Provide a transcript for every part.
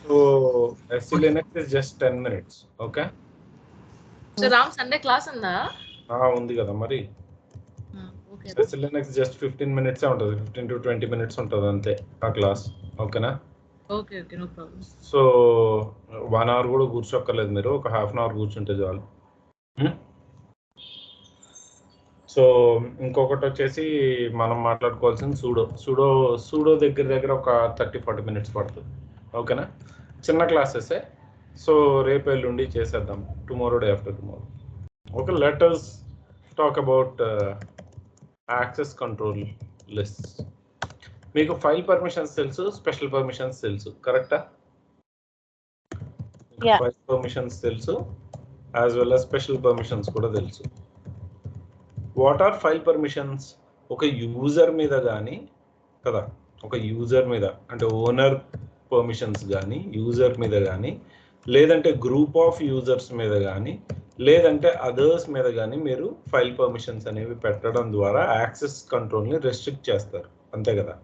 So SC Linux is just 10 minutes. Okay. So Ram, Sunday class ఉందా? ఉంది కదా మరి. Okay. SC Linux just 15 minutes ఉంటుంది, 15 to 20 minutes ఉంటుంది అంతే ఆ క్లాస్. ఓకేనా? Okay okay, no problem. So 1 hour కూడా కూర్చోక్కర్లేదు, మీరు ఒక హాఫ్ అన్ అవర్ కూర్చుంటే చాలు. సో ఇంకొకటి వచ్చేసి మనం మాట్లాడుకోవాల్సింది సూడో దగ్గర ఒక 30-40 minutes పడుతుంది. ఓకేనా? చిన్న క్లాసెసే. సో రేపు ఎల్లుండి చేసేద్దాం, tomorrow day after tomorrow. Okay, let us talk about access control list. మీకు ఫైల్ పర్మిషన్స్ తెలుసు, స్పెషల్ పర్మిషన్స్ తెలుసు, కరెక్టా? ఫైల్ పర్మిషన్స్ తెలుసు, as well as special permissions కూడా తెలుసు. What are file permissions? ఒక యూజర్ మీద కానీ కదా, ఒక యూజర్ మీద అంటే ఓనర్ పర్మిషన్స్ కానీ, యూజర్ మీద కానీ, లేదంటే గ్రూప్ ఆఫ్ యూజర్స్ మీద కానీ, లేదంటే అదర్స్ మీద కానీ మీరు ఫైల్ పర్మిషన్స్ అనేవి పెట్టడం ద్వారా యాక్సెస్ కంట్రోల్ని రెస్ట్రిక్ట్ చేస్తారు, అంతే కదా.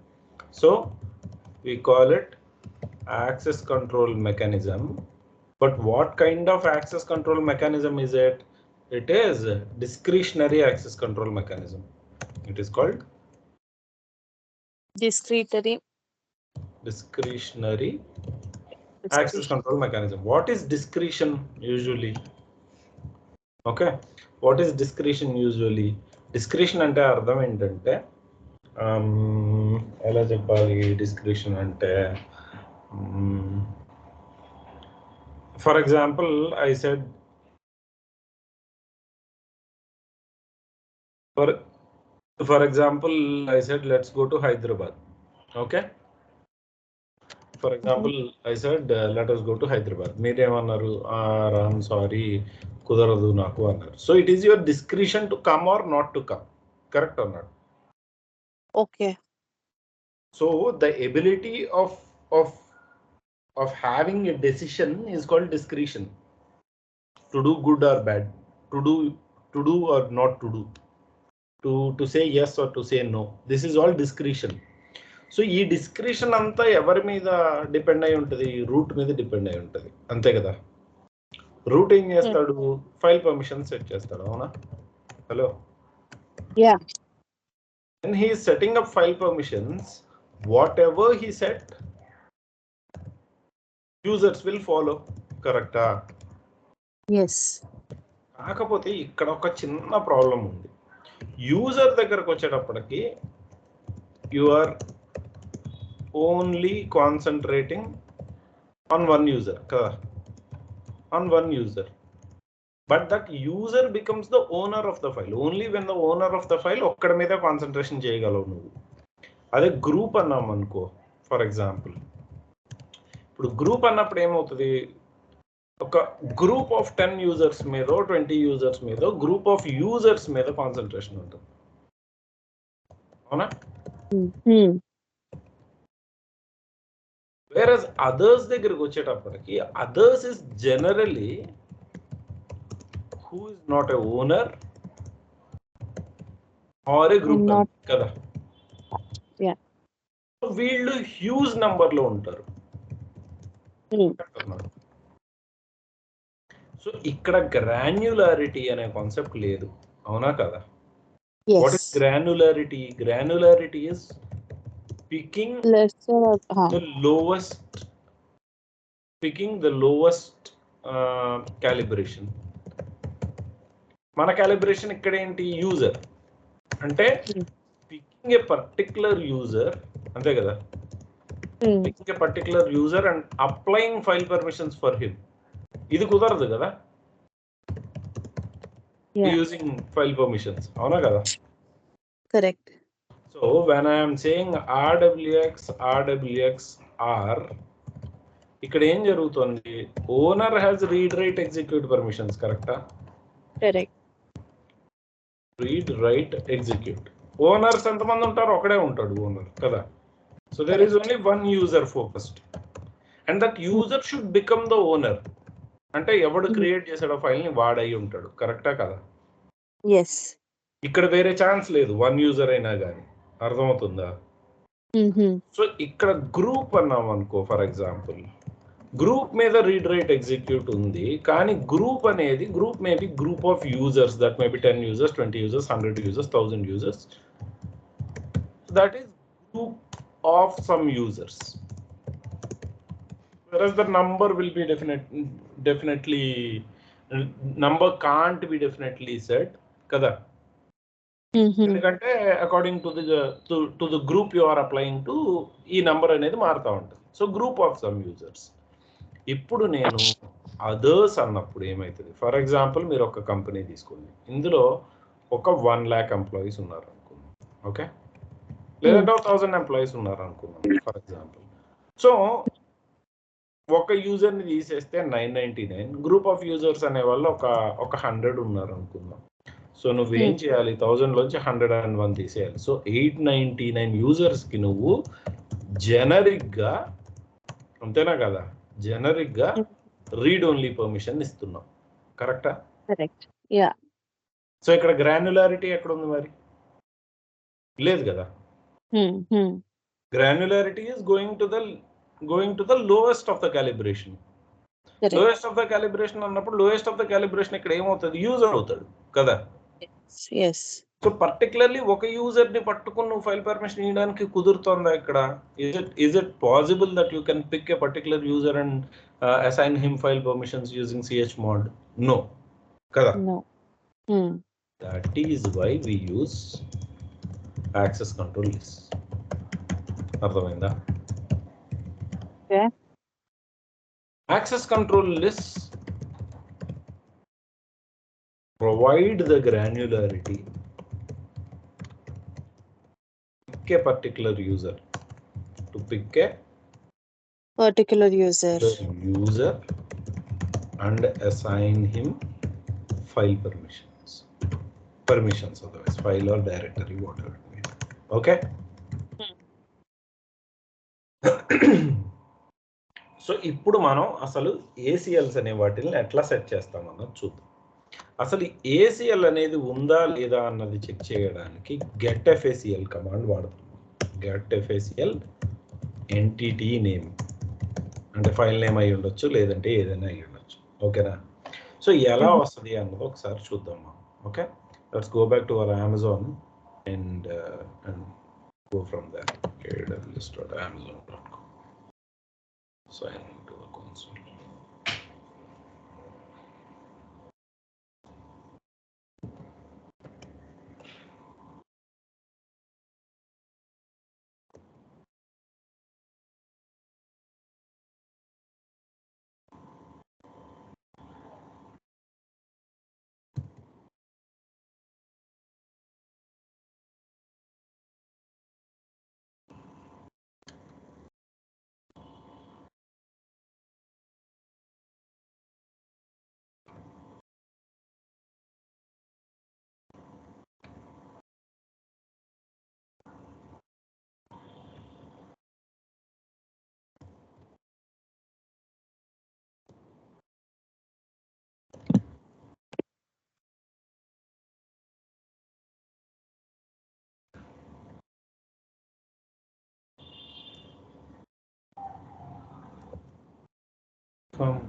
So we call it access control mechanism. But what kind of access control mechanism is it? It is discretionary access control mechanism. It is called discretionary access control mechanism. What is discretion usually? Okay, what is discretion usually? Discretion ante ardham entante ఎలా చెప్పాలి? Discretion అంటే for example I said let's go to Hyderabad. Okay, for example I said let us go to Hyderabad. మీరేమన్నారు? Ram sorry కుదరదు నాకు అన్నారు. So it is your discretion to come or not to come, correct అన్నాడు. Okay. So the ability of having a decision is called discretion. To do good or bad, to do or not to do, to say yes or to say no. This is all discretion. So ఈ discretion అంతా ఎవరి మీద depend అయి ఉంటుంది? Route మీద depend అయి ఉంటుంది, అంతే కదా. రూట్ ఏం చేస్తాడు? ఫైల్ పర్మిషన్ సెట్ చేస్తాడు, అవునా? Hello. Yeah. When he is setting up file permissions, whatever he set, users will follow, correct? Yes. కాకపోతే ఇక్కడ ఒక చిన్న ప్రాబ్లం ఉంది. యూజర్ దగ్గరకు వచ్చేటప్పటికి you are only concentrating on one user కదా, on one user. But that user becomes the owner of the file only when the owner of the file ఒక్కడ మీద కాన్సన్ట్రేషన్ చేయగలవు నువ్వు. అదే గ్రూప్ అన్నాం అనుకో, ఫర్ ఎగ్జాంపుల్ ఇప్పుడు గ్రూప్ అన్నప్పుడు ఏమవుతుంది? ఒక గ్రూప్ ఆఫ్ 10 యూజర్స్ మీద 20 యూజర్స్ మీద గ్రూప్ ఆఫ్ యూజర్స్ మీద కాన్సన్ట్రేషన్ ఉంటుంది, అవునా? వేరస్ అదర్స్ దగ్గరికి వచ్చేటప్పటికి others is generally who is not a owner or a group member కదా. Yeah. వీళ్ళు హ్యూజ్ నంబర్ లో ఉంటారు. సో ఇక్కడ గ్రాన్యులారిటీ అనే కాన్సెప్ట్ లేదు, అవునా కదా? What is granularity? Granularity is picking the lowest calibration. మన క్యాలిబ్రేషన్ ఇక్కడ ఏంటి? యూజర్ అంటే పికింగ్ ఏ పర్టిక్యులర్ యూజర్, అంతే కదా. Picking a particular user and applying file permissions for him. ఇది కుదరదు కదా యూజింగ్ ఫైల్ పర్మిషన్స్, అవునా కదా? Correct. So when I'm saying RWX R, ఇక్కడ ఏం జరుగుతుంది? Owner has read write execute permissions, కరెక్టా? Correct. Read write execute. Owners ఎంతమంది ఉంటారు? ఒకడే ఉంటాడు ఓనర్ కదా. So there is only one user focused and that user should become the owner. అంటే ఎవడు క్రియేట్ చేసాడో ఫైల్ ని వాడై ఉంటాడు, కరెక్టా కదా? ఎస్. ఇక్కడ వేరే ఛాన్స్ లేదు, వన్ యూజర్ అయినా కానీ, అర్థమవుతుందా? సో ఇక్కడ గ్రూప్ అన్నాం అనుకో, ఫర్ ఎగ్జాంపుల్ గ్రూప్ మీద రీడ్ రైట్ ఎగ్జిక్యూట్ ఉంది, కానీ గ్రూప్ అనేది group maybe group of users, that maybe 10 users, 20 users, 100 users, 1000 users. That is group of some users. Whereas the number will be definitely number can't be definitely said kada. ఎందుకంటే according to the group you are applying to ఈ number అనేది మారుతూ ఉంటుంది. So group of some users. ఇప్పుడు నేను others అన్నప్పుడు ఏమవుతుంది, for example మీరు ఒక కంపెనీ తీసుకోండి, ఇందులో ఒక 1 lakh ఎంప్లాయీస్ ఉన్నారు అనుకుందాం, ఓకే, లేదంటే 1000 ఎంప్లాయీస్ ఉన్నారు అనుకుందాం ఫర్ ఎగ్జాంపుల్. సో ఒక యూజర్ని తీసేస్తే 999, గ్రూప్ ఆఫ్ యూజర్స్ అనే వాళ్ళు ఒక 100 ఉన్నారు అనుకుందాం. సో నువ్వేం చేయాలి, 1000 లోంచి 101 తీసేయాలి. సో 899 యూజర్స్కి నువ్వు జనరిక్గా, అంతేనా కదా, జనరిక్గా రీడ్ ఓన్లీ పర్మిషన్ ఇస్తున్నావు, కరెక్టా? కరెక్ట్. యా. సో ఇక్కడ గ్రాన్యులారిటీ ఎక్కడ ఉంది మరి? లేదు కదా. Granularity is going to the lowest of the calibration. Lowest of the calibration అన్నప్పుడు లోయెస్ట్ ఆఫ్ ద క్యాలిబ్రేషన్ ఇక్కడ ఏమవుతుంది, యూజర్ అవుతాడు కదా. సో పర్టికులర్లీ ఒక యూజర్ ని పట్టుకుని నువ్వు ఫైల్ పర్మిషన్ ఇవ్వడానికి కుదురుతుందా ఇక్కడ? Is it possible that you can pick a particular user and assign him file permissions using chmod? No కదా. That is why we use access control list. అర్థమైందా? Access control list provide the granularity, pick a particular user, to pick a particular user and assign him file permissions, otherwise file or directory, whatever it may be. Okay. So ఇప్పుడు మనం అసలు ACLs అనే వాటిని ఎట్లా set చేస్తామన్నది చూద్దాం. అసలు ACL అనేది ఉందా లేదా అన్నది చెక్ చేయడానికి గెట్ FACL కమాండ్ వాడుతాం. గెట్ FACL ఎంటిటీ నేమ్, అంటే ఫైల్ నేమ్ అయి ఉండొచ్చు, లేదంటే ఏదైనా అయి ఉండొచ్చు, ఓకేనా. సో ఎలా వస్తుంది అన్నది ఒకసారి చూద్దాం మనం. Okay, let's go back to our Amazon and go from there. aws.amazon.com. sign into the console.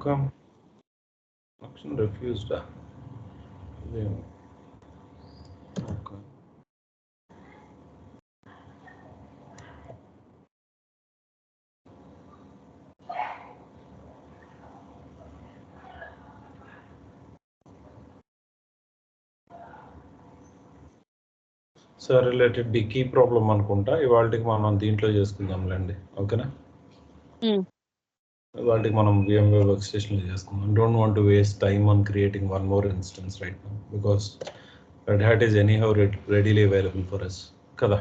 Come. Action refused. Okay. So related the key problem అనుకుంటా, ఇవాళకి మనం దీంట్లో చేసుకుందాంలేండి, ఓకేనా. ఇవాళకి మనం VMware వర్క్ స్టేషన్లో చేసుకుందాం. Don't want to waste time on creating one more instance right now, because Red Hat is anyhow readily available for us కదా.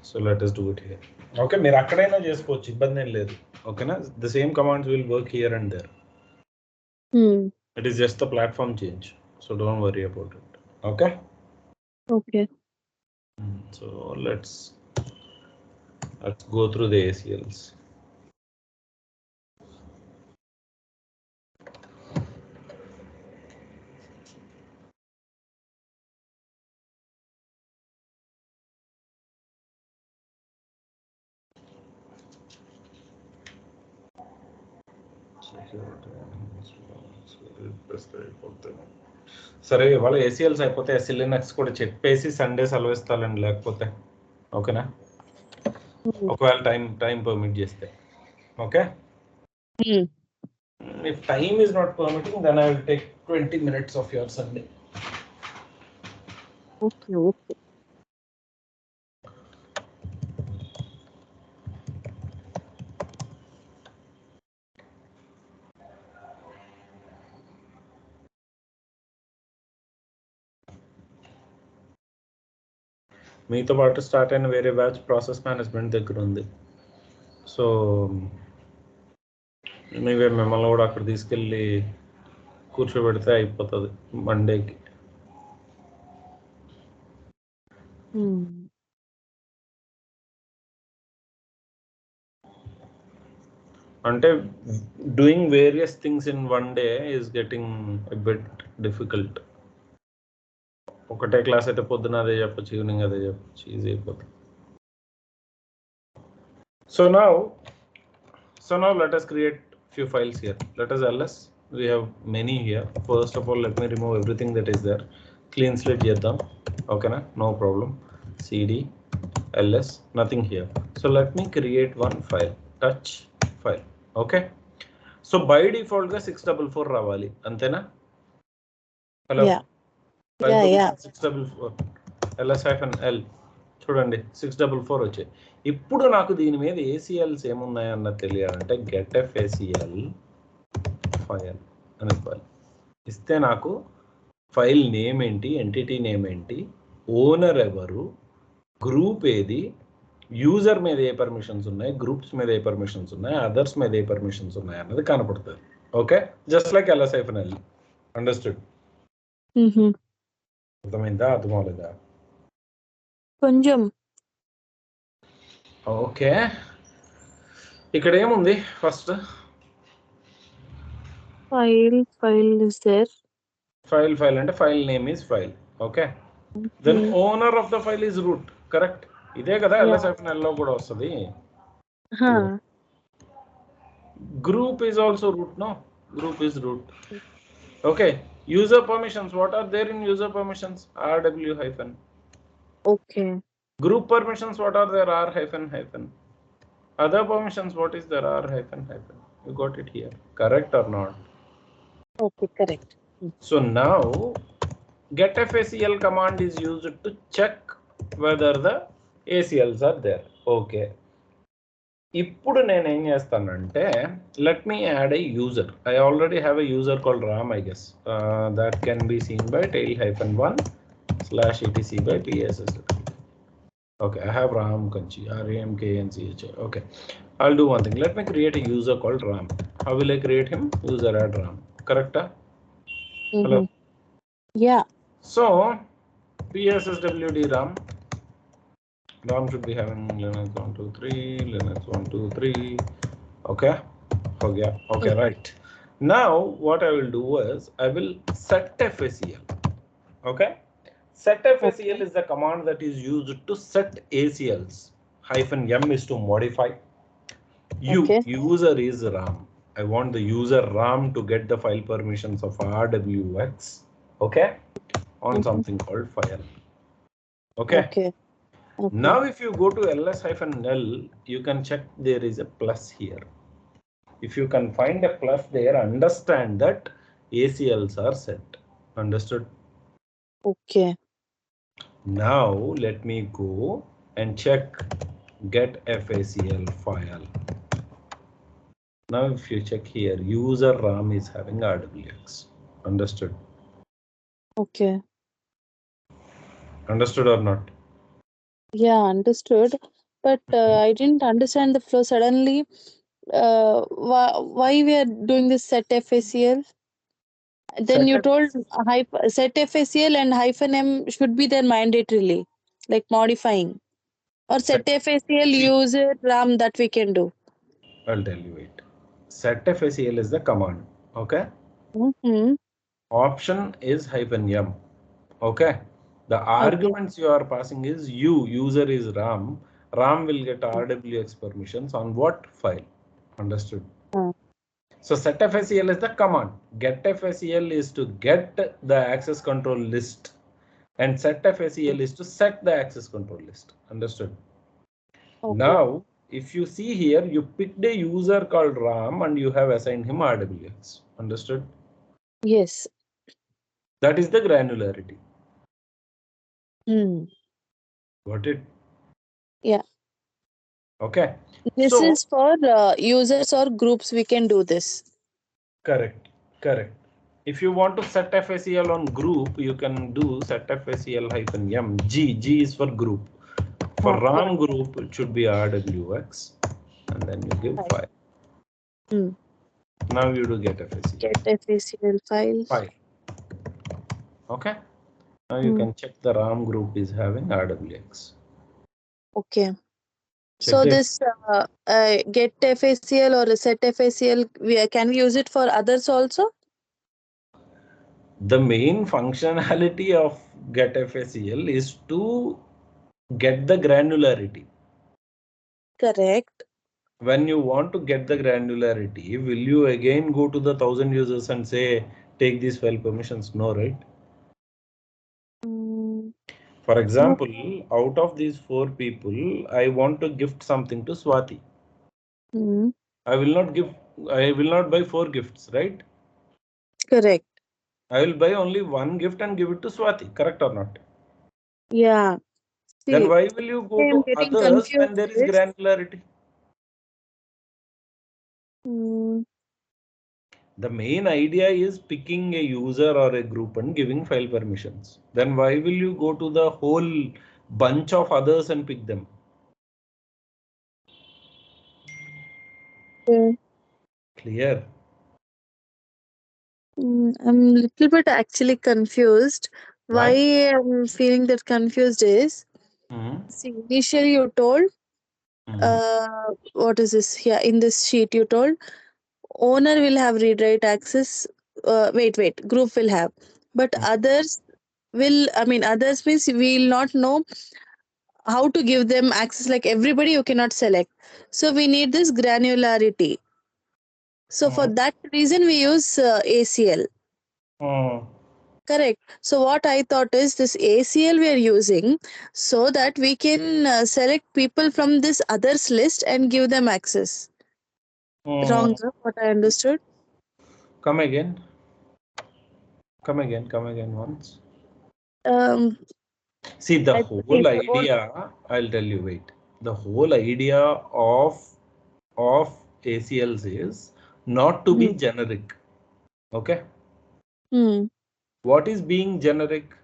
So let us do it here. Okay, మీరు అక్కడైనా చేసుకోవచ్చు, ఇబ్బంది ఏం లేదు, ఓకేనా. The same commands will work here and there. It is just the platform change, so don't worry about it. Okay. So let's go through the ACLs. సరే ఇవాళ ACLs అయిపోతే ఎస్ఎల్ఎన్ఎక్స్ కూడా చెప్పేసి సండే సెలవు ఇస్తానండి, లేకపోతే ఓకేనా? ఒకవేళ టైం పర్మిట్ చేస్తే okay. If time is not permitting, then I will take 20 minutes of your Sunday. Okay. మీతో పాటు స్టార్ట్ అయిన వేరే బ్యాచ్ ప్రాసెస్ మేనేజ్మెంట్ దగ్గర ఉంది. సో మీవే మిమ్మల్ని కూడా అక్కడ తీసుకెళ్ళి కూర్చోబెడితే అయిపోతుంది మండేకి. అంటే doing various things in one day is getting a bit difficult. ఒకటే క్లాస్ అయితే పొద్దున అదే చెప్పచ్చు, ఈవినింగ్ అదే చెప్పచ్చు, ఈజీ అయిపోతుంది. So now let us create few files here. Let us ls. We have many here. First of all, let me remove everything that is there. Clean slate చేద్దాం. Okay na? No problem. cd ls, nothing here. So let me create one file. Touch file. Okay. So by default గా 644 రావాలి అంతేనా? Hello. Yeah. Yeah. 644 ls-l చూడండి 644 వచ్చాయి. ఇప్పుడు నాకు దీని మీద ఏసీఎల్స్ ఏమున్నాయన్నది తెలియాలంటే గెట్ ఎఫ్ఏసిఎల్ ఫైల్ అని ఇవ్వాలి. ఇస్తే నాకు ఫైల్ నేమ్ ఏంటి, ఎంటిటీ నేమ్ ఏంటి, ఓనర్ ఎవరు, గ్రూప్ ఏది, యూజర్ మీద ఏ పర్మిషన్స్ ఉన్నాయి, గ్రూప్స్ మీద ఏ పర్మిషన్స్ ఉన్నాయి, అదర్స్ మీద ఏ పర్మిషన్స్ ఉన్నాయి అన్నది కనపడుతుంది. Okay, just like ls-l. Understood? అర్థమైందా? అర్థం అవ్వలేదా? కొంచెం. ఓకే, ఇక్కడ ఏముంది? First file is there. File అంటే file name is file. Okay, then owner of the file is root. Correct, ఇదే కదా ls-l లో కూడా వస్తుంది. Group is also root. No, group is root. Okay, user permissions, what are there in user permissions? rw-. Okay. Group permissions, what are there? r-. Other permissions, what is there? r-. You got it here, correct or not? Okay, correct. So now getFACL command is used to check whether the ACLs are there. Okay, ఇప్పుడు నేను ఏం చేస్తానంటే let me add a user. I already have a user called ram, I guess. That can be seen by tail-1/etc/pss. Okay, I have ram kanchi, ramknch. Okay, I'll do one thing. Let me create a user called ram. How will I create him? User add ram. Correct? Hello? Yeah. So psswd ram. Ram should be having Linux 123, Linux 123. Okay. Okay, right. Now what I will do is I will set FACL. Okay. Set FACL is the command that is used to set ACLs. -m is to modify. User is RAM. I want the user RAM to get the file permissions of RWX. Okay. On something called file. Okay. Now if you go to ls-l, you can check there is a plus here. If you can find a plus there, understand that ACLs are set. Understood? Okay. Now let me go and check get FACL file. Now if you check here, user RAM is having RWX. Understood? Okay. Understood or not? Yeah, understood. But I didn't understand the flow suddenly. Why we are doing this set FACL? Then you told set FACL and -m should be there mandatorily, like modifying. Or set FACL user RAM that we can do. I'll tell you it. Set FACL is the command. Okay. Option is -m. Okay. The arguments you are passing is user is RAM. RAM will get RWX permissions on what file? Understood? So setfsel is the command. Getfsel is to get the access control list, and setfsel is to set the access control list. Understood? Okay. Now, if you see here, you picked a user called Ram and you have assigned him RWX. Understood? Yes. That is the granularity. Hmm. Got it? Yeah. Okay. This So, is for users or groups. We can do this. correct. Correct. If you want to set FACL on group, you can do set FACL -m. G is for group. For Ah, RAM group, it should be RWX. And then you give File. file. Hmm. Now you do get FACL. Get FACL file. File. Okay. Now you can check the RAM group is having RWX. Okay. Check So it. this get FACL or set FACL, can we use it for others also? The main functionality of getFACL is to get the granularity. Correct. When you want to get the granularity, will you again go to the 1000 users and say, take these file permissions? No, right? Mm, For example, out of these 4 people, I want to gift something to Swati. mm, I will not buy 4 gifts, right? correct. I will buy only 1 gift and give it to Swati, correct or not? Yeah. Then See, why will you go I am to getting others when confused. there is granularity? Mm, The main idea is picking a user or a group and giving file permissions. Then why will you go to the whole bunch of others and pick them? okay. Clear? I'm a little bit actually confused. Why Why? I'm feeling that confused is, Mhm. see, initially you told, Mhm. what is this? Yeah, in this sheet you told owner will have read write access. Wait, group will have, but others will. I mean, others means we will not know how to give them access. Like everybody, you cannot select. So we need this granularity. So for Mhm. that reason, we use ACL. Mhm. Correct. So what I thought is this ACL we are using so that we can select people from this others list and give them access. Wrong, Mhm. sir, what I understood. Come again. Come again once. Um, See, the I whole think what. idea, I'll tell you, wait. The whole idea of ACLs is not to be Hmm. generic. Okay? Hmm. What is being generic?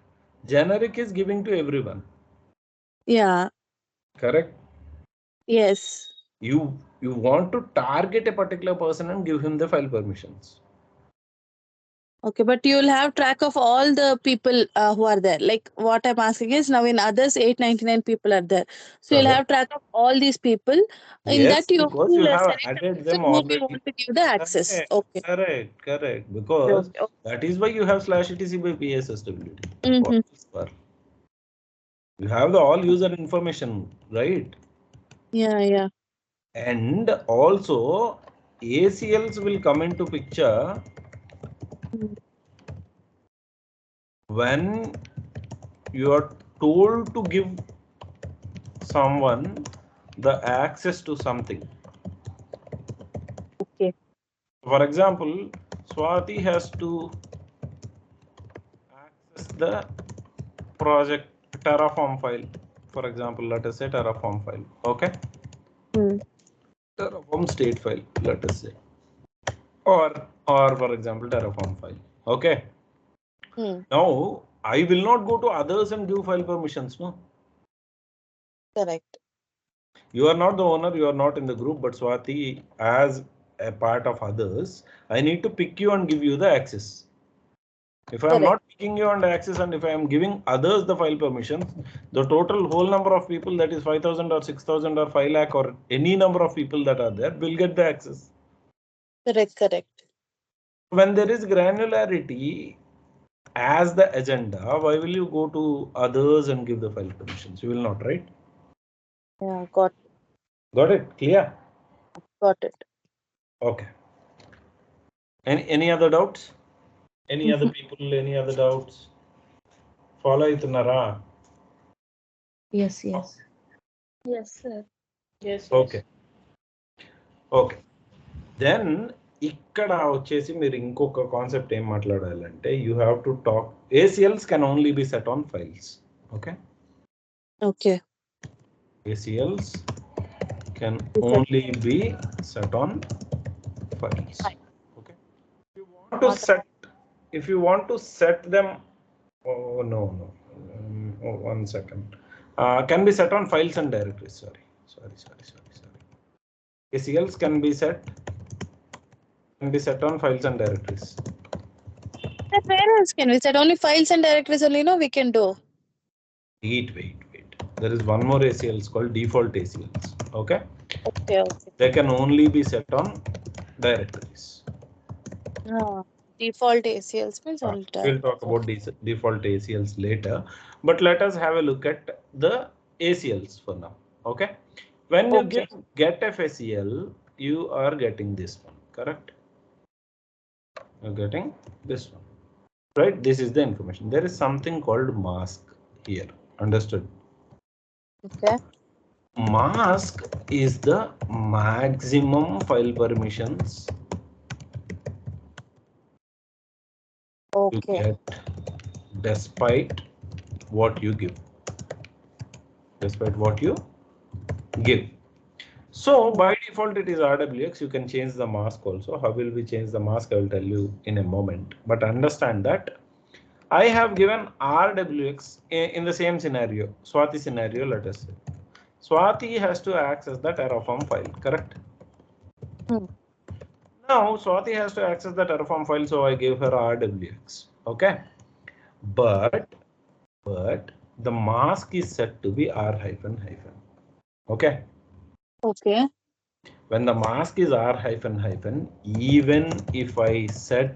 Generic is giving to everyone. Yeah. Correct? Yes. You want to target a particular person and give him the file permissions. Okay, but you'll have track of all the people who are there. Like what I'm asking is now in others 899 people are there. So you'll Correct. have track of all these people. In that Yes, you because you will have select the added person them whom you already. want to give the access. Correct, Okay. correct. Okay. Because Okay. that is why you have /etc by PSSWD. What Mm-hmm. is for? You have the all user information, right? Yeah. Yeah. And also ACLs will come into picture Mm. when you are told to give someone the access to something. Okay. For example, Swati has to access the project Terraform file. For example, let us say Terraform file. Okay. Mm. Terraform state file, let us say. Or for example, Terraform file. Okay. Mm. Now I will not go to others and give file permissions. No. Correct. You are not the owner, you are not in the group, but Swati, as a part of others, I need to pick you and give you the access. If I am Correct. not picking you and access, and if I am giving others the file permissions, the total whole number of people, that is 5,000 or 6,000 or 5 lakh or any number of people that are there, will get the access. Correct. Correct. When there is granularity as the agenda, why will you go to others and give the file permissions? You will not, right? Yeah. Got it? Clear? Got it. Okay. Any other doubts? Any other people? Any other doubts? Follow అవుతున్నారా? Yes, yes. Yes, sir. Yes, Okay. Okay then ఇక్కడ వచ్చేసి మీరు ఇంకొక concept ఏం మాట్లాడాలంటే you have to talk ACLs can only be set on files. Okay Okay. ACLs can only be set on files. Okay. If you want to set them, oh no. One second. Can be set on files and directories. Sorry. ACLs can be set on files and directories. Then where else can we set? Only files and directories only, no, we can do. Wait. There is one more ACLs called default ACLs. Okay. Okay. They can only be set on directories. Default ACLs means only We'll talk about default ACLs later, but let us have a look at the ACLs for now. Okay. When you Okay. get FACL, you are getting this one, correct? You're getting this one, right? This is the information. There is something called mask here. Understood? Okay. Mask is the maximum file permissions you Okay. get despite what you give. So by default it is RWX. You can change the mask also. How will we change the mask? I will tell you in a moment. But understand that I have given RWX in the same scenario, Swati scenario, let us say. Swati has to access the Terraform file, correct? Now Swati has to access the Terraform file, so I gave her RWX. Okay. But the mask is set to be R hyphen. Okay. Okay. When the mask is R hyphen, even if I set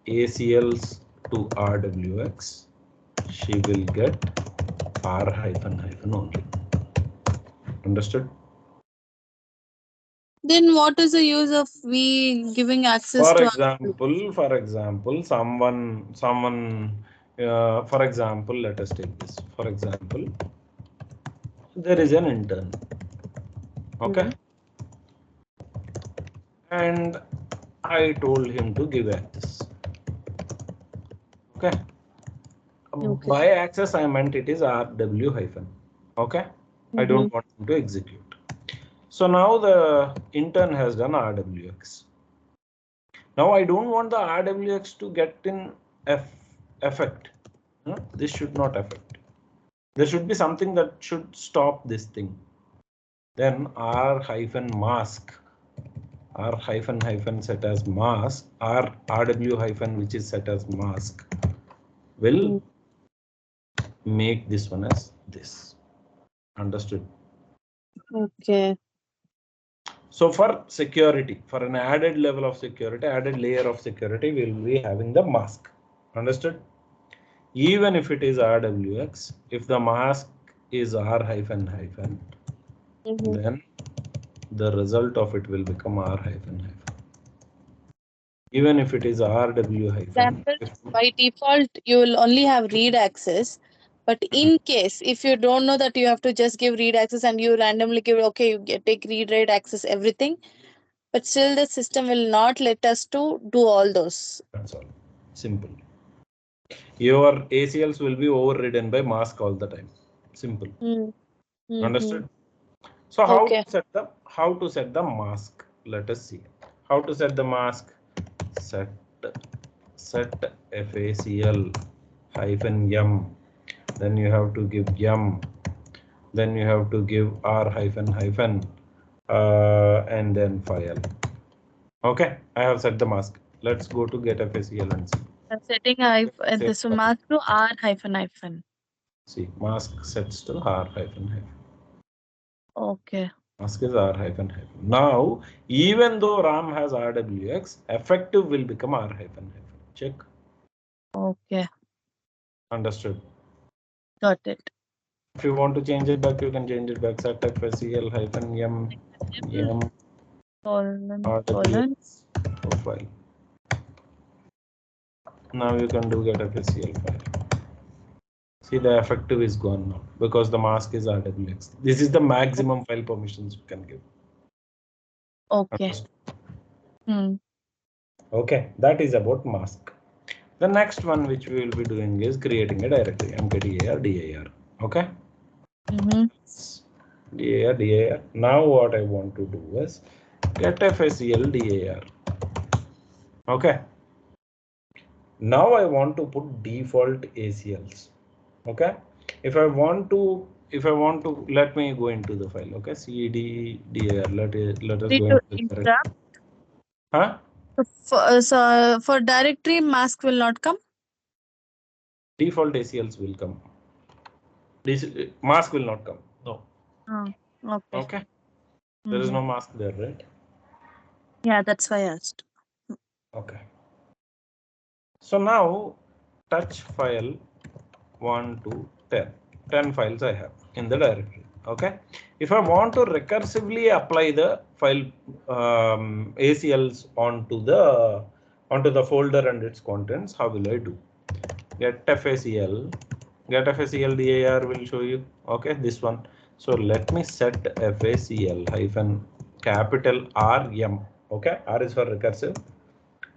ACLs to RWX, she will get R hyphen only. Understood? Then what is the use of we giving access For to? example, someone, for example, let us take this. For example, there is an intern. Okay. And I told him to give access. Okay. By access, I meant it is RW hyphen. Okay. I don't want him to execute. So now the intern has done RWX. Now I don't want the RWX to get in effect. This should not affect. There should be something that should stop this thing. Then R hyphen mask, R hyphen set as mask, RW hyphen which is set as mask will make this one as this. Understood? Okay. So for security, for an added level of security, added layer of security, we will be having the mask. Understood? Even if it is RWX, if the mask is R hyphen, then the result of it will become R hyphen. Even if it is RW hyphen. By default, you will only have read access. But in case, if you don't know that you have to just give read access and you randomly give, okay, you take read, write access, everything. But still the system will not let us to do all those. That's all. Simple. Your ACLs will be overridden by mask all the time. Simple. Understood? So how to set the mask? Let us see. How to set the mask? Set FACL hyphen yum. Then you have to give yum. Then you have to give R hyphen and then file. Okay, I have set the mask. Let's go to get FACL and see. I'm setting this mask to R hyphen. See, mask sets to R hyphen. Okay. Mask is R hyphen. Now, even though RAM has RWX, effective will become R hyphen. Check. Okay. Understood. Got it. If you want to change it back, you can change it back. Set FACL hyphen yum colon. file. Now you can do get FACL file. See, the effective is gone now because the mask is RWX. This is the maximum file permissions you can give. Okay. Understood? Okay, that is about mask. The next one which we will be doing is creating a directory, mkdir dir. Okay. Dir. Now what I want to do is get FACL dir. Okay. Now I want to put default ACLs. Okay. If I want to, let me go into the file. Okay. cd dir. Let us go into the directory. Huh? So for directory, mask will not come. Default ACLs will come. This mask will not come. No. Okay. Okay. There is no mask there, right? Yeah, that's why I asked. Okay. So now touch file 1 to 10. 10 files I have in the directory. Okay. If I want to recursively apply the file ACLs onto the folder and its contents, how will I do? Get FACL dir will show you. Okay, this one. So let me set FACL hyphen capital RM. Okay, R is for recursive.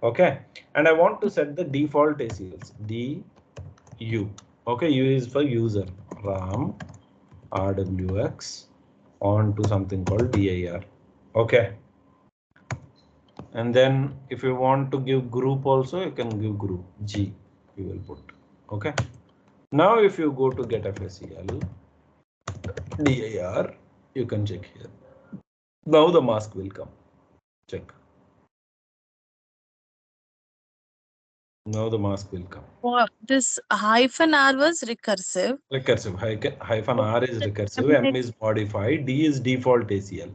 Okay, and I want to set the default ACLs. DU. Okay, U is for user. RAM RWX on to something called dir. Okay. And then if you want to give group also, you can give group G. You will put. Okay. Now if you go to get FACL dir, you can check here. Now the mask will come. Check. Now the mask will come. Well, this hyphen R was recursive. Recursive. Hyphen R is recursive. M is modified. D is default ACL.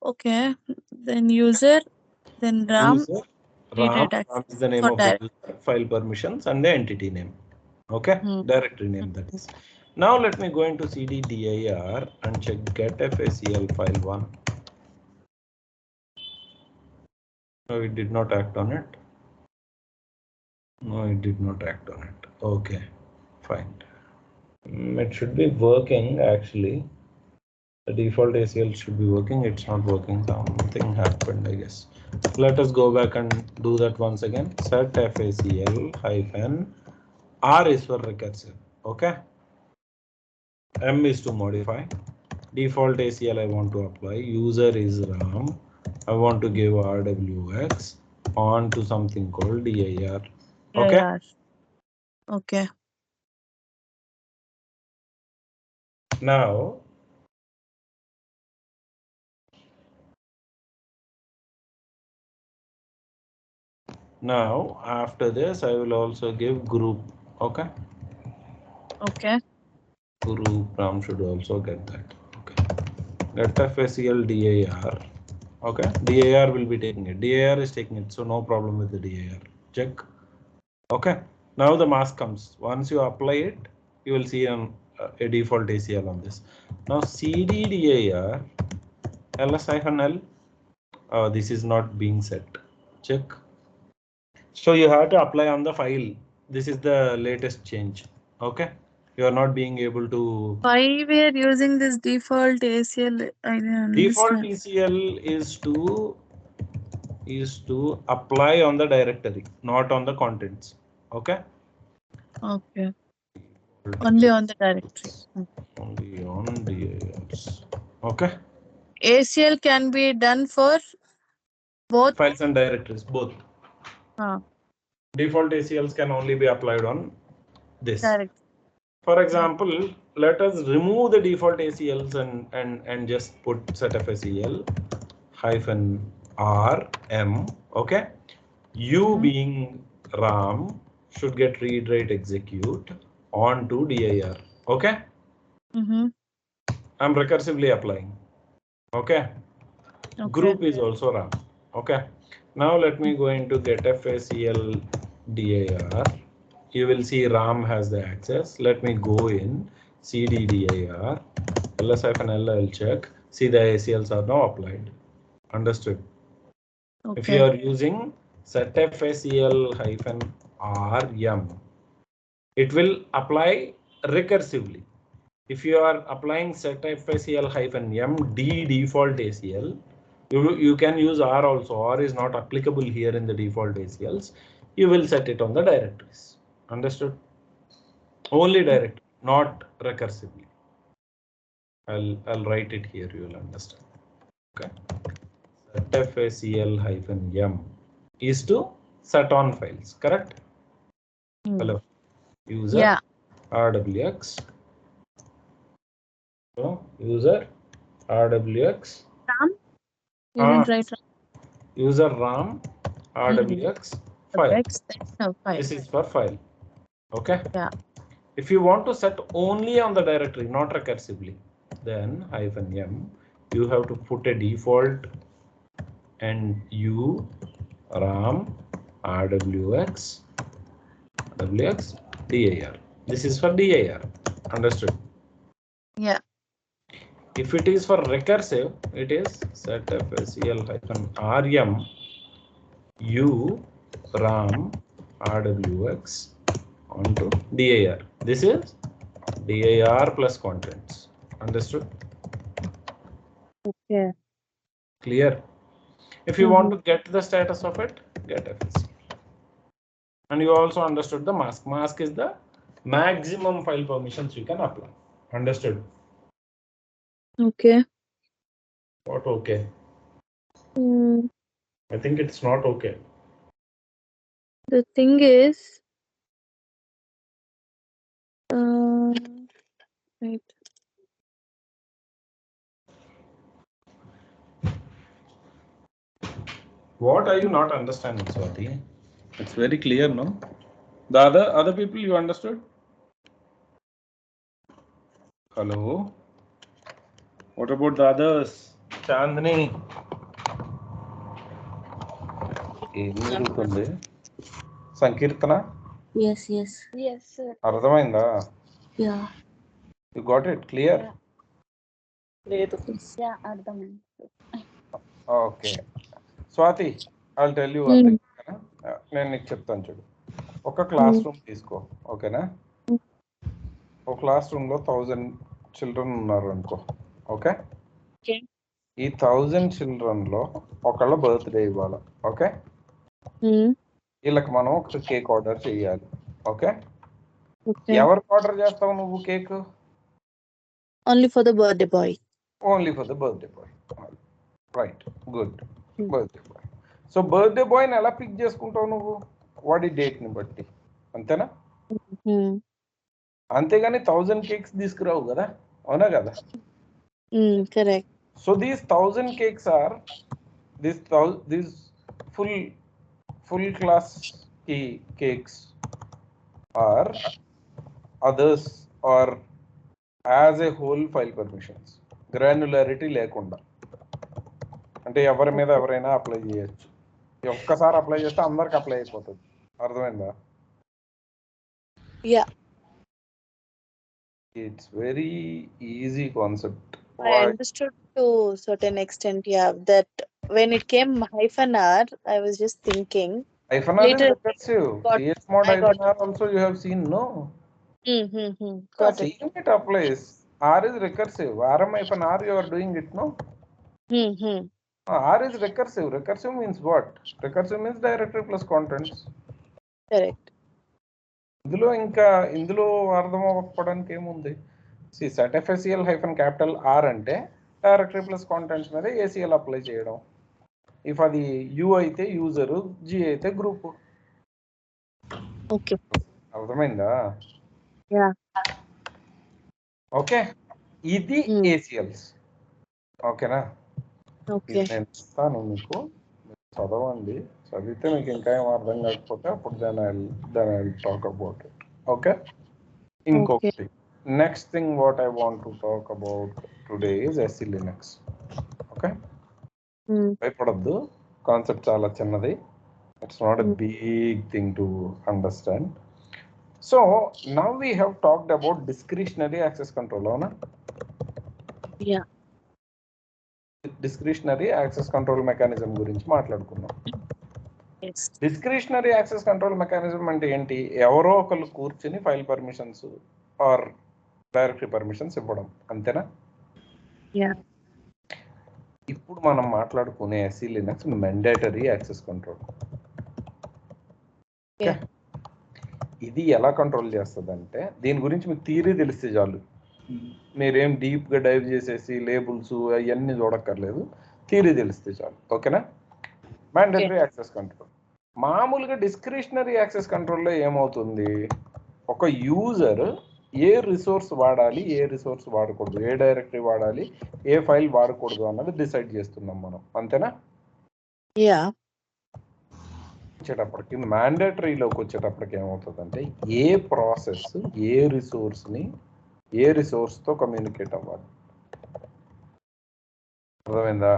Okay. Then user, then RAM. User, RAM is the name of the user, file permissions, and the entity name. Okay, directory name that is. Now let me go into cd dir and check get FACL file 1. No, it did not act on it. No, it did not act on it. Okay, fine. It should be working actually. The default ACL should be working. It's not working. Something happened, I guess. Let us go back and do that once again. Set FACL hyphen R is for recursive. Okay. M is to modify. Default ACL I want to apply. User is RAM. I want to give RWX on to something called dir. Okay. Okay. Now after this I will also give group. Okay. Okay. Group RAM should also get that. Okay. Get FACL dir. Okay. dir will be taking it. dir is taking it, so no problem with the dir. Check. Okay. Now the mask comes. Once you apply it, you will see a default ACL on this. Now cd dir ls-l. This is not being set. Check. So you have to apply on the file. This is the latest change. Okay. You are not being able to. Why we are using this default ACL? I didn't Default understand. ACL is to apply on the directory, not on the contents. Okay. Okay. Only on the directory. Only on DIRs. Okay. ACL can be done for both Files and directories, both. Default ACLs can only be applied on this. Direct. For example, let us remove the default ACLs and just put set FACL hyphen RM. Okay. U being RAM should get read write execute on to dir. Okay. I'm recursively applying. Okay. Group is also RAM. Okay. Now let me go into get FACL dir. You will see RAM has the access. Let me go in cd dir ls-l. I'll check. See the ACLs are now applied. Understood? If you Okay. are using setfacl-rm, it will apply recursively. If you are applying setfacl-m default ACL, you can use R also. R is not applicable here in the default ACLs. You will set it on the directories. Understood? Only directory, not recursively. I'll write it here. You will understand. Okay. Setfacl-m is to set on files. Correct? Hello. User Yeah. rwx. So user rwx. Ram? You didn't write User RAM rwx file. X. That's a file. This is for file. Okay. Yeah. If you want to set only on the directory, not recursively, then -m, you have to put a default and u ram rwx dir. This is for dir. Understood? Yeah. If it is for recursive, it is setfacl-rm u ram rwx onto dir. This is dir plus contents. Understood? Okay. Clear? If you want to get the status of it, get FACL. And you also understood the mask. Mask is the maximum file permissions you can apply. Understood? Okay. What okay? Mm, I think it's not okay. the thing is, right. What are you not understanding, Swati? It's very clear, no? The other people you understood? Hello? What about the others? Chandni? ఏం జరుగుతుంది? సంకీర్తన? Yes, yes. Yes, sir. అర్థమైందా? Yeah. You got it clear? లేదు. Yeah, అర్థమైంది. Okay. Swati, I'll tell you one thing. నేను నీకు చెప్తాను చూడు. ఒక క్లాస్ రూమ్ తీసుకో, ఓకేనా? ఒక క్లాస్ రూమ్ లో 1000 చిల్డ్రన్ ఉన్నారు అనుకో, ఓకే? ఈ 1000 చిల్డ్రన్ లో ఒకళ్ళ బర్త్డే ఇవ్వాలి, ఓకే? వీళ్ళకి మనం ఒక కేక్ ఆర్డర్ చేయాలి, ఓకే? ఎవరికి ఆర్డర్ చేస్తావు నువ్వు cake? Only for the birthday boy. Only for the birthday boy. Right, good. Birthday boy. So birthday boy ని ఎలా పిక్ చేసుకుంటావు నువ్వు? వాడి డేట్ ని బట్టి, అంతేనా? అంతేగాని 1000 కేక్స్ తీసుకురావు కదా, అవునా కదా? Correct. So these 1000 cakes are these full class cakes are others or as a whole file permissions, granularity లేకుండా. అంటే ఎవరి మీద ఎవరైనా అప్లై చేయొచ్చు. ఒక్కసారి అప్లై చేస్తే అందరికి అప్లై అయిపోతుంది. అర్థమైందా? Yeah. It's very easy concept. I understood to a certain extent, yeah, that when it came -r, I was just thinking. -r is recursive. Chmod -r also you have seen, no? Got it. Same it applies. R is recursive. rm-r you are doing it, no? R is recursive. Recursive means what? Recursive means directory plus contents. Correct. ఇందులో అర్థం అవ్వకపోవడానికి ఏముంది? setfacl-R అంటే directory plus contents మీద ACL apply చేయడం. If అది you అయితే user, G అయితే group. Okay, అర్థమైందా? యా. ఓకే, ఇది ఏసీఎల్స్. ఓకేనా? ఓకే. నేను ఇస్తాను మీకు, చదవండి. చదివితే మీకు ఇంకా ఏం అర్థం కాకపోతే అప్పుడు దాని టాక్ అబౌట్ ఇట్. ఓకే, ఇంకొకటి next thing what I want to talk about today is SC Linux. Okay, భయపడద్దు, కాన్సెప్ట్ చాలా చిన్నది. It's not a big thing to understand. So now we have talked about discretionary access control, అవునా? Yeah. Discretionary access control mechanism గురించి మాట్లాడుకున్నాం. Yes. Discretionary access control mechanism అంటే ఏంటి? ఎవరో ఒకళ్ళు కూర్చుని file permissions or directory permissions ఇవ్వడం, అంతేనా? Yeah. ఇప్పుడు మనం మాట్లాడుకునే SE Linux mandatory access control. Yeah. ఇది ఎలా కంట్రోల్ చేస్తుంది అంటే, దీని గురించి మీకు థియరీ తెలిస్తే చాలు, మీరేం డీప్గా డైవ్ చేసేసి లేబుల్స్ అవన్నీ చూడక్కర్లేదు, థియరీ తెలిస్తే చాలు. ఓకేనా? Mandatory access control. మామూలుగా డిస్క్రిషనరీ యాక్సెస్ కంట్రోల్లో ఏమవుతుంది, ఒక యూజర్ ఏ రిసోర్స్ వాడాలి, ఏ రిసోర్స్ వాడకూడదు, ఏ డైరెక్టరీ వాడాలి, ఏ ఫైల్ వాడకూడదు అన్నది డిసైడ్ చేస్తున్నాం మనం, అంతేనా? Yeah. వచ్చేటప్పటికి మ్యాండేటరీలోకి వచ్చేటప్పటికి ఏమవుతుందంటే, ఏ ప్రాసెస్ ఏ రిసోర్స్ని ఏ రిసోర్స్తో కమ్యూనికేట్ అవ్వాలి. అర్థమైందా?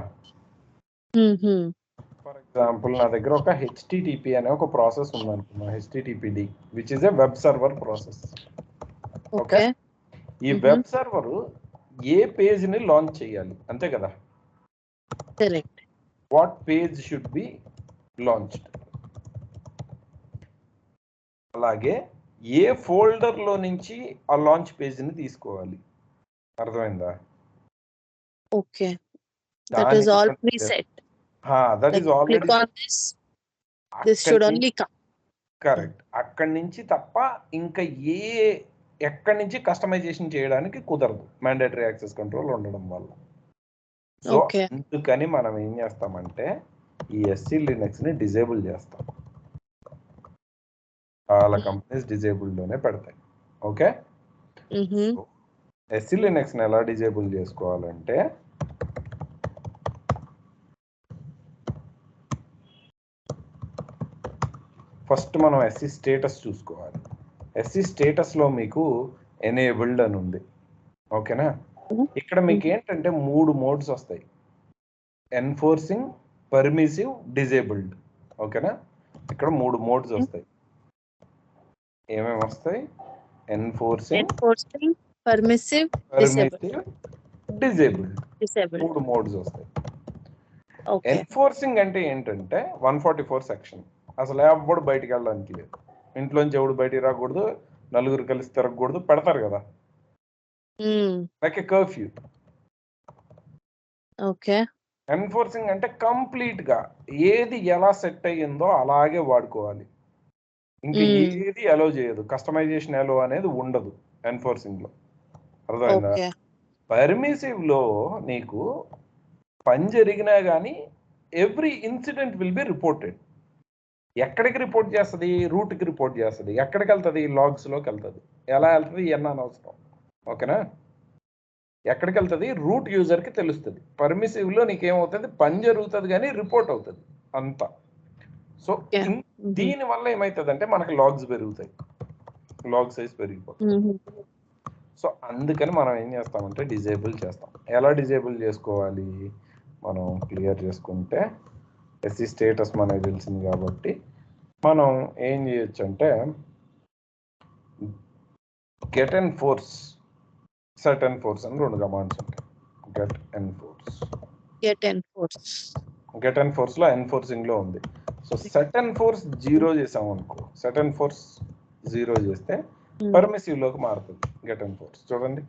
ఫర్ ఎగ్జాంపుల్ నా దగ్గర ఒక HTTP అనే ఒక ప్రాసెస్ ఉందనుకున్నా, HTTPD which is a web server process. Okay, ఈ వెబ్ సర్వర్ ఏ పేజ్ని లాంచ్ చేయాలి, అంతే కదా? Correct. What page should be launched. అలాగే ఏ ఫోల్డర్లో నుంచి ఆ లాంచ్ పేజ్ని తీసుకోవాలి. అర్థమైందా? Okay. That is all preset. That is already. Click on this. This should only come. Correct. అక్కడి నుంచి తప్ప ఇంకా ఎక్కడి నుంచి కస్టమైజేషన్ చేయడానికి కుదరదు మ్యాండేటరీ యాక్సెస్ కంట్రోల్ ఉండడం వల్ల. సో అందుకని మనం ఏం చేస్తామంటే ఈ SE Linux ని డిజేబుల్ చేస్తాం. చాలా కంపెనీస్ డిజేబుల్లోనే పెడతాయి. ఓకే, SE Linux ని ఎలా డిజేబుల్ చేసుకోవాలంటే, ఫస్ట్ మనం SE స్టేటస్ చూసుకోవాలి. SE స్టేటస్లో మీకు ఎనేబుల్డ్ అని ఉంది. ఓకేనా? ఇక్కడ మీకు ఏంటంటే 3 మోడ్స్ వస్తాయి, ఎన్ఫోర్సింగ్, పర్మిసివ్, డిజేబుల్డ్. ఓకేనా? ఇక్కడ 3 మోడ్స్ వస్తాయి. ఏమేమి వస్తాయి? Enforcing, permissive, disabled. 3 మోడ్స్ వస్తాయి. ఎన్ఫోర్సింగ్ అంటే ఏంటంటే 144 సెక్షన్. అసలు ఎవడు బయటికి వెళ్ళడానికి లేదు, ఇంట్లోంచి ఎవడు బయటికి రాకూడదు, నలుగురు కలిసి తిరగకూడదు, పెడతారు కదా, like a curfew. Okay. Enforcing అంటే కంప్లీట్ గా ఏది ఎలా సెట్ అయ్యిందో అలాగే వాడుకోవాలి, ఇంకా ఏది అలో చేయదు, కస్టమైజేషన్ అలో అనేది ఉండదు ఎన్ఫోర్సింగ్ లో. అర్థమైందా? పర్మిసివ్ లో నీకు పని జరిగినా కానీ every incident will be reported. ఎక్కడికి రిపోర్ట్ చేస్తుంది? రూట్కి రిపోర్ట్ చేస్తుంది. ఎక్కడికి వెళ్తుంది? లాగ్స్లోకి వెళ్తుంది. ఎలా వెళ్తుంది ఎన్న అనవసరం. ఓకేనా? ఎక్కడికి వెళ్తుంది? రూట్ యూజర్కి తెలుస్తుంది. పర్మిసివ్లో నీకేమవుతుంది, పని జరుగుతుంది కానీ రిపోర్ట్ అవుతుంది అంతా. సో దీనివల్ల ఏమవుతుంది అంటే మనకి లాగ్స్ పెరుగుతాయి, లాగ్ సైజ్ పెరిగిపోతుంది. సో అందుకని మనం ఏం చేస్తామంటే డిజేబుల్ చేస్తాం. ఎలా డిజేబుల్ చేసుకోవాలి మనం క్లియర్ చేసుకుంటే, SE స్టేటస్ మనకి తెలిసింది కాబట్టి మనం ఏం చేయొచ్చు అంటే గెట్ ఎన్ఫోర్స్, సెట్ ఎన్ఫోర్స్ అని 2 కమాండ్స్ ఉంటాయి. గెట్ ఎన్ఫోర్స్ లో ఎన్ఫోర్సింగ్ లో ఉంది. సో సెట్ ఎన్ఫోర్స్ 0 చేసాం అనుకో, సెట్ ఎన్ఫోర్స్ 0 చేస్తే పర్మిసివ్ లోకి మారుతుంది గెట్ ఎన్ఫోర్స్. చూడండి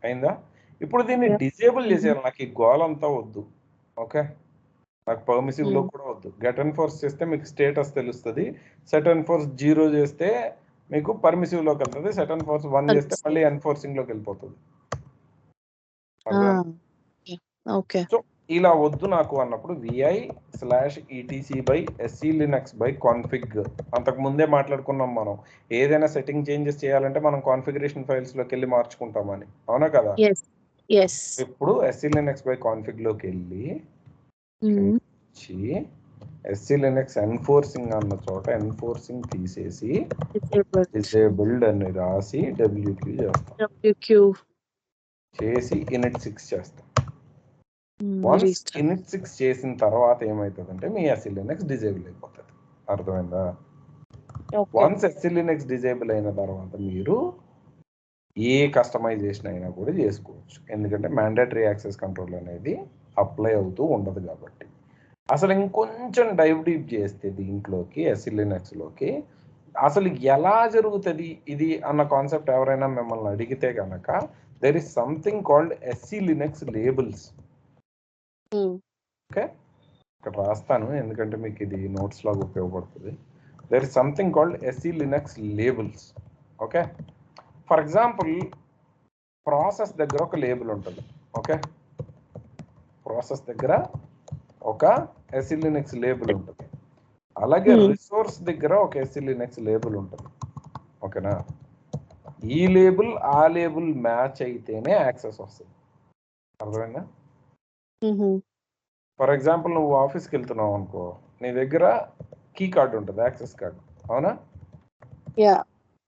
అయిందా? ఇప్పుడు దీన్ని డిజేబుల్ చేసేయాలి. నాకు ఈ గోల్ అంతా వద్దు. ఓకే, నాకు పర్మిసివ్ లో కూడా వద్దు. గెట్ ఎన్ఫోర్స్ చేస్తే మీకు స్టేటస్ తెలుస్తుంది. సెట్ ఎన్ఫోర్స్ 0 చేస్తే మీకు పర్మిసివ్ లోకి వెళ్తుంది. సెట్ ఎన్ఫోర్స్ 1 చేస్తే మళ్ళీ ఎన్ఫోర్సింగ్ లోకి వెళ్ళిపోతుంది. సో ఇలా వద్దు నాకు అన్నప్పుడు vi/etc/SE Linux/config. అంతకు ముందే మాట్లాడుకున్నాం మనం, ఏదైనా సెట్టింగ్ చేంజెస్ చేయాలంటే మనం కాన్ఫిగరేషన్ ఫైల్స్ లోకి వెళ్ళి మార్చుకుంటామని. అవునా కదా? ఇప్పుడు SE Linux/config లోకి వెళ్ళి SE Linux ఎన్ఫోర్సింగ్ అన్న చోట ఎన్ఫోర్సింగ్ తీసేసి డిసేబుల్డ్ అని రాసి WQ చేస్తాం. చేసి init 6 చేస్తాం. వన్స్ init 6 చేసిన తర్వాత ఏమవుతుందంటే మీ SE Linux డిజేబుల్ అయిపోతుంది. అర్థమైందా? వన్స్ SE Linux డిజేబుల్ అయిన తర్వాత మీరు ఏ కస్టమైజేషన్ అయినా కూడా చేసుకోవచ్చు. ఎందుకంటే మ్యాండేటరీ యాక్సెస్ కంట్రోల్ అనేది అప్లై అవుతూ ఉండదు కాబట్టి. అసలు ఇంకొంచెం డైవ్ డీప్ చేస్తే దీంట్లోకి SE Linuxలోకి అసలు ఎలా జరుగుతుంది ఇది అన్న కాన్సెప్ట్ ఎవరైనా మిమ్మల్ని అడిగితే కనుక there is something called SE Linux labels. Okay, ఇక్కడ రాస్తాను ఎందుకంటే మీకు ఇది నోట్స్ లాగా ఉపయోగపడుతుంది. there is something called SE Linux labels. Okay, for example process దగ్గర ఒక లేబుల్ ఉంటుంది. ఓకే, ప్రాసెస్ దగ్గర ఒక SE Linux లేబుల్ ఉంటుంది. అలాగే రిసోర్స్ దగ్గర ఒక SE Linux లేబుల్ ఉంటుంది. ఓకేనా, ఈ లేబుల్ ఆ లేబుల్ మ్యాచ్ అయితేనే యాక్సెస్ వస్తుంది. అర్థమైందా? ఫర్ ఎగ్జాంపుల్ నువ్వు ఆఫీస్కి వెళ్తున్నావు అనుకో, నీ దగ్గర కీ కార్డు ఉంటుంది, యాక్సెస్ కార్డు. అవునా?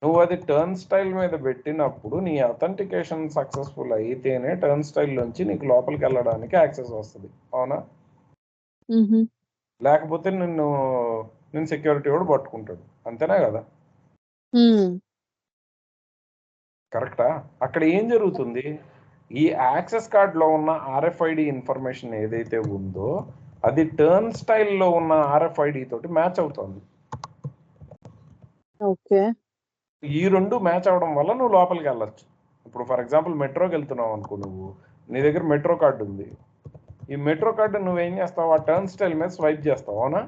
నువ్వు అది టర్న్ స్టైల్ మీద పెట్టినప్పుడు నీ అథెంటికేషన్ సక్సెస్ఫుల్ అయితేనే టర్న్ స్టైల్ నుంచి నీకు లోపలికి వెళ్ళడానికి యాక్సెస్ వస్తుంది. అవునా? లేకపోతే నిన్ను సెక్యూరిటీ కూడా పట్టుకుంటాడు. అంతేనా కదా? కరెక్టా? అక్కడ ఏం జరుగుతుంది, ఈ యాక్సెస్ కార్డులో ఉన్న RFID ఇన్ఫర్మేషన్ ఏదైతే ఉందో అది టర్న్ స్టైల్లో ఉన్న RFID తోటి మ్యాచ్ అవుతుంది. ఓకే, ఈ రెండు మ్యాచ్ అవడం వల్ల నువ్వు లోపలికి వెళ్ళచ్చు. ఇప్పుడు ఫర్ ఎగ్జాంపుల్ మెట్రోకి వెళ్తున్నావు అనుకో, నువ్వు నీ దగ్గర మెట్రో కార్డు ఉంది. ఈ మెట్రో కార్డు నువ్వేం చేస్తావు, ఆ టర్న్ స్టైల్ మీద స్వైప్ చేస్తావు. అవునా?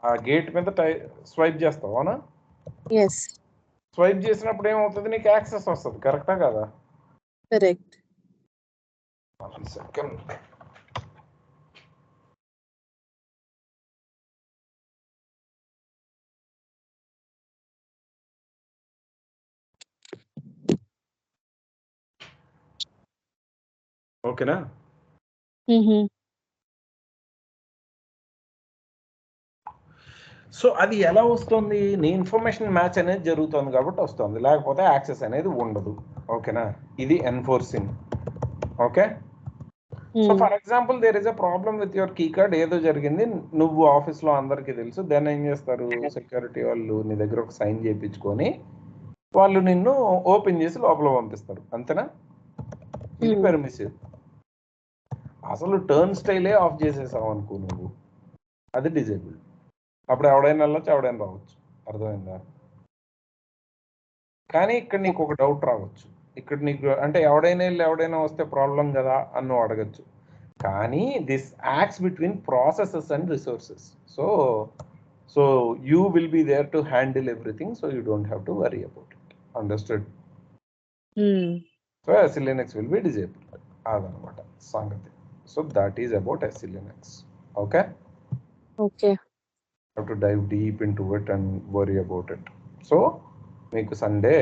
ఆ గేట్ మీద స్వైప్ చేస్తావు. అవునా? స్వైప్ చేసినప్పుడు ఏమవుతుంది, నీకు యాక్సెస్ వస్తుంది. కరెక్టా కదా? కరెక్ట్. సెకండ్, ఓకేనా? సో అది ఎలా వస్తుంది, నీ ఇన్ఫర్మేషన్ మ్యాచ్ అనేది జరుగుతుంది కాబట్టి వస్తుంది, లేకపోతే యాక్సెస్ అనేది ఉండదు. ఓకేనా? ఇది enforcing. Okay, so for example there is a problem with your key card, ఏదో జరిగింది, నువ్వు ఆఫీస్లో అందరికీ తెలుసు. దెన్ ఏం చేస్తారు, సెక్యూరిటీ వాళ్ళు నీ దగ్గర ఒక సైన్ చేయించుకొని వాళ్ళు నిన్ను ఓపెన్ చేసి లోపల పంపిస్తారు. అంతేనా? ఇది పెర్మిసివ్. అసలు టర్న్ స్టైలే ఆఫ్ చేసేసావు అనుకో నువ్వు, అది డిజేబుల్. అప్పుడు ఎవడైనా వెళ్ళొచ్చు, ఎవడైనా రావచ్చు. అర్థమైందా? కానీ ఇక్కడ నీకు ఒక డౌట్ రావచ్చు. ఇక్కడ నీకు అంటే ఎవడైనా వస్తే ప్రాబ్లం కదా అని నువ్వు అడగచ్చు. కానీ this acts between processes and resources. So you will be there to handle everything. So you don't have to worry about it. Understood? So SE Linux will be disable. అదనమాట సంగతి. So that is about SE Linux. Okay, have to dive deep into it and worry about it. So మీకు Sunday